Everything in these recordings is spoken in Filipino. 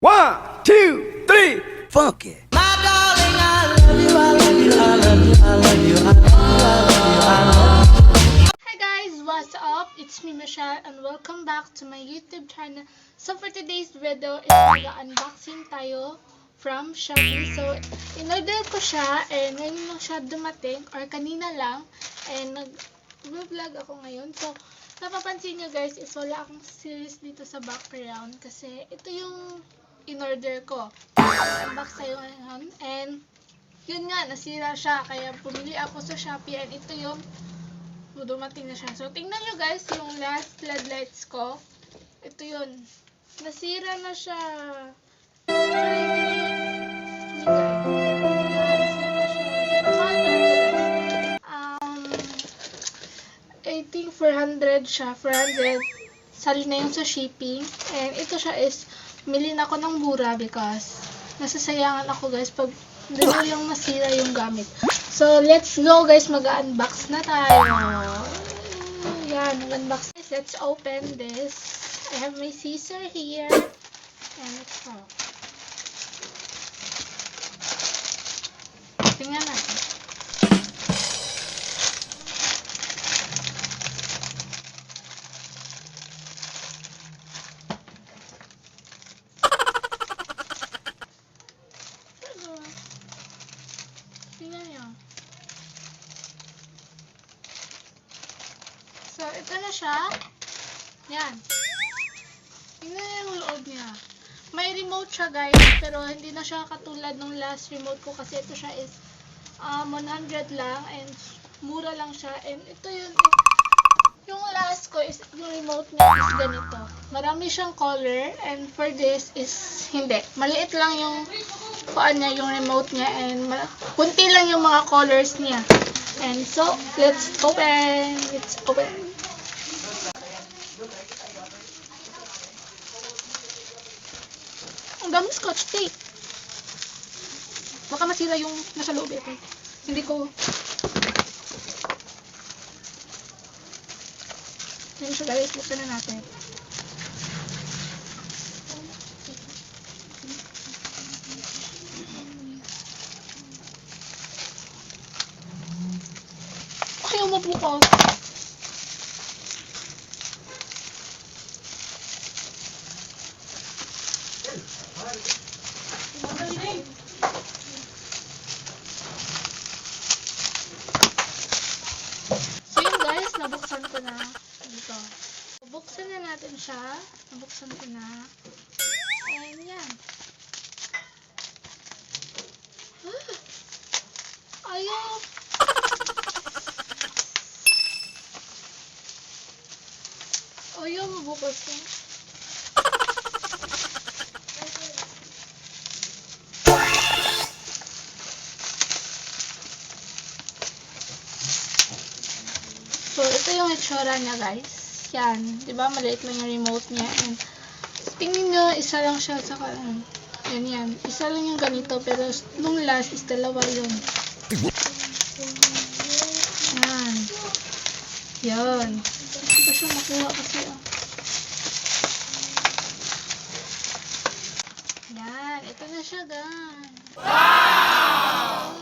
One, two, three, funk it. My darling, I love you, I love you, I love you, I love you, I love you, I love you, I love you. Hi guys, what's up? It's me Michelle and welcome back to my YouTube channel. So for today's video is mag-unboxing tayo from Shopee. So in-order ko siya and ngayon lang siya dumating or kanina lang and nag-vlog ako ngayon. So napapansin nyo guys is wala akong series dito sa background kasi ito yung in-order ko. Unbox tayo ngayon and yun nga, nasira siya kaya bumili ako sa Shopee and ito yung dumating na siya. So, tingnan nyo guys, yung last LED lights ko. Ito yun. Nasira na siya. I think 400 siya. 400. Sali na yung sa shipping. And ito siya is, mili na ako ng mura because nasasayangan ako guys pag doon yung nasira yung gamit. So, let's go guys. Mag-unbox na tayo. Yan, mag-unbox. Let's open this. I have my scissor here. And let's go. Tingnan natin. Tingnan nyo. So, ito na siya. Yan. Tingnan nyo yung loob niya. May remote siya guys, pero hindi na siya katulad ng last remote ko kasi ito siya is 100 lang and mura lang siya. And ito yung last ko is yung remote niya is ganito. Marami siyang color and for this is hindi. Maliit lang yung niya, yung remote niya and kunti lang yung mga colors niya. And so, let's open. Let's open. Ang dami scotch tape. Baka masira yung nasa loob ito. Hindi ko. Yan siya guys. Buksan na natin. Ayaw mabukas. So yun guys, nabuksan ko na dito. Buksan na natin siya. Nabuksan ko na. And yan. Ayaw. Ayaw mabukas ko. So, ito yung itsura niya guys. Yan. Diba? Maliit lang yung remote niya. And, tingin nyo, isa lang siya sa kanan. Yan yan. Isa lang yung ganito. Pero, nung last is dalawa yun. Yan. Yan. Hindi pa siya makuha kasi Yan. Ito na siya guys. Wow!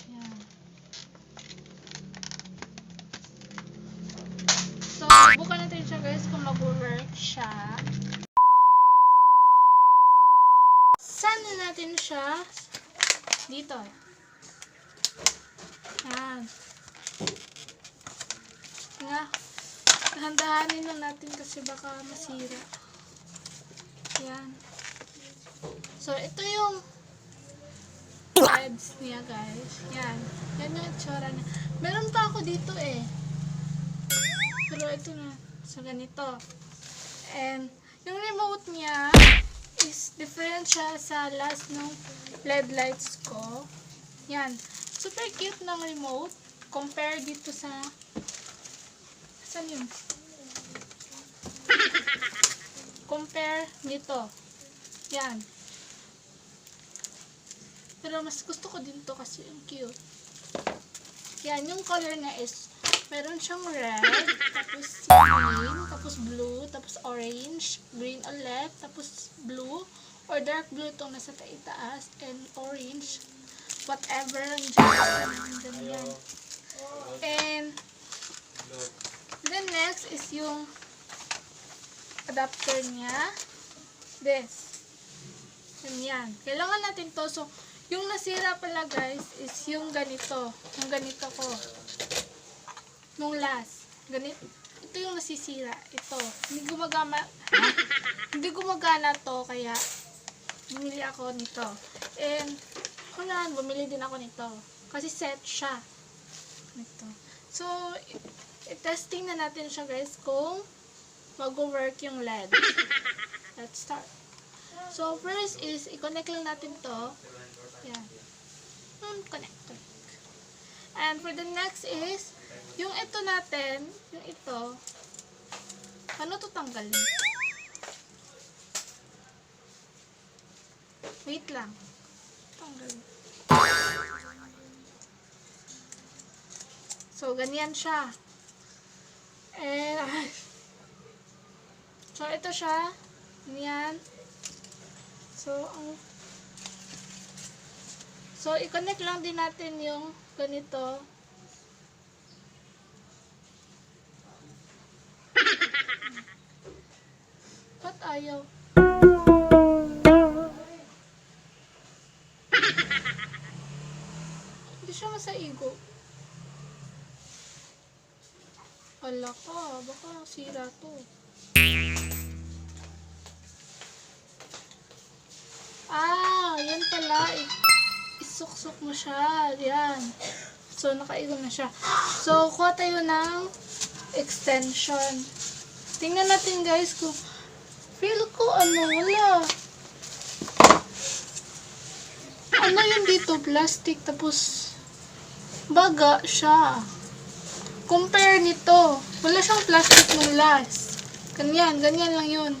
Yan. So, bukan natin siya guys kung mag-work siya. Saan na natin siya? Dito. Yan. Nga. Dahan-dahanin lang natin kasi baka masira. Yan. So, ito yung vibes niya guys. Yan. Yan yung itsura niya. Meron pa ako dito eh. Pero ito na. So, ganito. And, yung remote niya is different siya sa last ng LED lights ko. Yan. Super cute ng remote. Compare dito sa saan yun? Compare nito. Yan. Pero mas gusto ko din to kasi yung cute. Yan. Yung color niya is Meron siyang red, tapos green, tapos blue, tapos orange, green ulit, tapos blue, or dark blue itong nasa taas, and orange, whatever, ganyan. And then next is yung adapter niya. This. Ganyan. Kailangan natin to. So, yung nasira pala guys is yung ganito. Yung ganito ko. Nung last. Ganito. Ito yung nasisira. Ito. Hindi gumagana to. Kaya, bumili ako nito. And, bumili din ako nito. Kasi set siya. Ito. So, i-testing na natin siya guys kung mag-work yung LED. Let's start. So, first is, i-connect lang natin to. Yan. Connect. And for the next is, yung ito natin, yung ito, ano to tanggalin? Wait lang. Tanggalin. So, ganyan siya. And, so, ito siya. Ganyan. So, i-connect lang din natin yung ganito. Ba't ayaw? Hindi siya masaigo. Wala ka, baka sira to. Yan pala. Isuksok mo siya. Yan. So, nakaigo na siya. So, kuha tayo ng extension. Tingnan natin guys kung feel ko wala. Ano yun dito? Plastic. Tapos, baga siya. Compare nito. Wala siyang plastic nung last. Ganyan lang yun.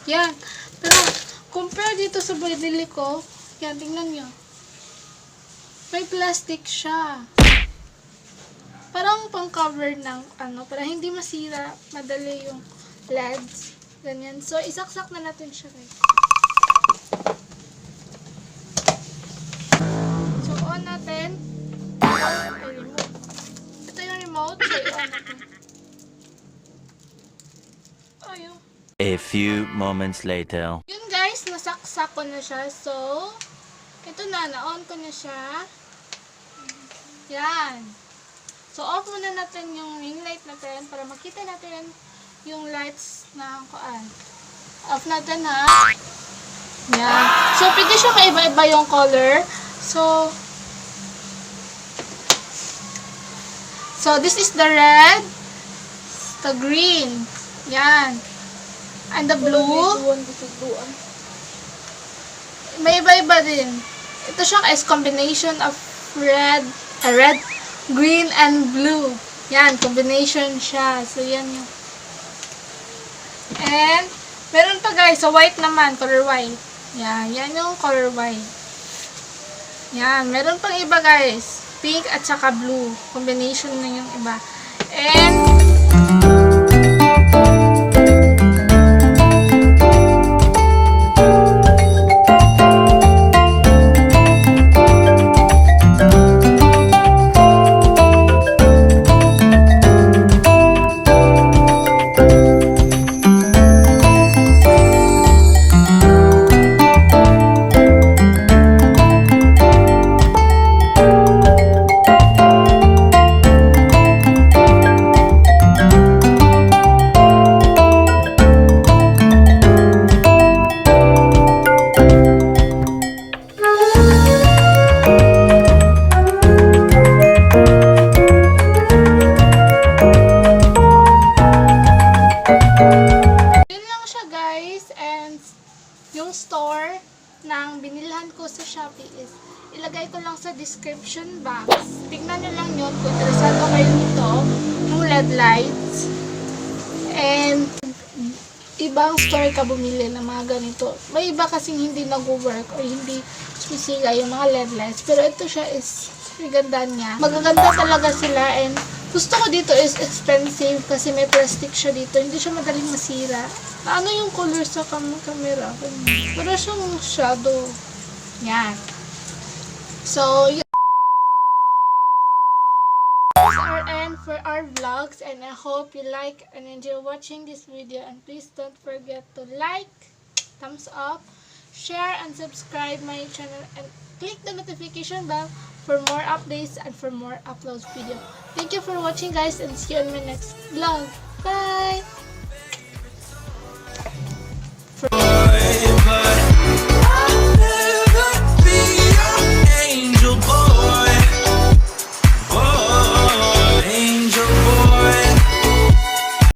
Yan. Pero, compare dito sa binili ko, yan, tingnan nyo. May plastic siya. Parang pang-cover ng para hindi masira, madali yung LEDs. Ganyan. So, isaksak na natin siya, guys. So, on natin. Remote. Ito yung remote. So, i-on natin. Ayun. A few moments later. Yun guys, nasaksak ko na siya. So, ito na-on ko na siya. Yan. So, off muna natin yung ring light natin para makita natin yung lights na kuan. Off natin ha. Yan. So, pwede siya maiba-iba yung color. So, this is the red, the green. Yan. And the blue. May iba-iba din. Ito siya is combination of red, green, and blue. Yan, combination siya. So, yan yung. And, meron pa guys, sa white naman, color white. Yan, yan yung color white. Yan, meron pang iba guys. Pink at saka blue. Combination na yung iba. And, yung store ng binilhan ko sa Shopee is ilagay ko lang sa description box. Tignan nyo lang yun kung interesado kayo nito, yung LED lights. And ibang store ka bumili ng mga ganito. May iba kasing hindi nag-work or hindi sumisira yung mga LED lights. Pero ito siya is ganda niya. Magaganda talaga sila and Gusto ko dito is expensive kasi may plastic siya dito. Hindi siya madaling masira. Ano yung color sa camera? Para siyang shadow. Yan. So, yun is our end for our vlogs, and I hope you like and enjoy watching this video, and please don't forget to like, thumbs up, share, and subscribe my channel, and click the notification bell for more updates and for more uploads video. Thank you for watching, guys, and see you on my next vlog. Bye!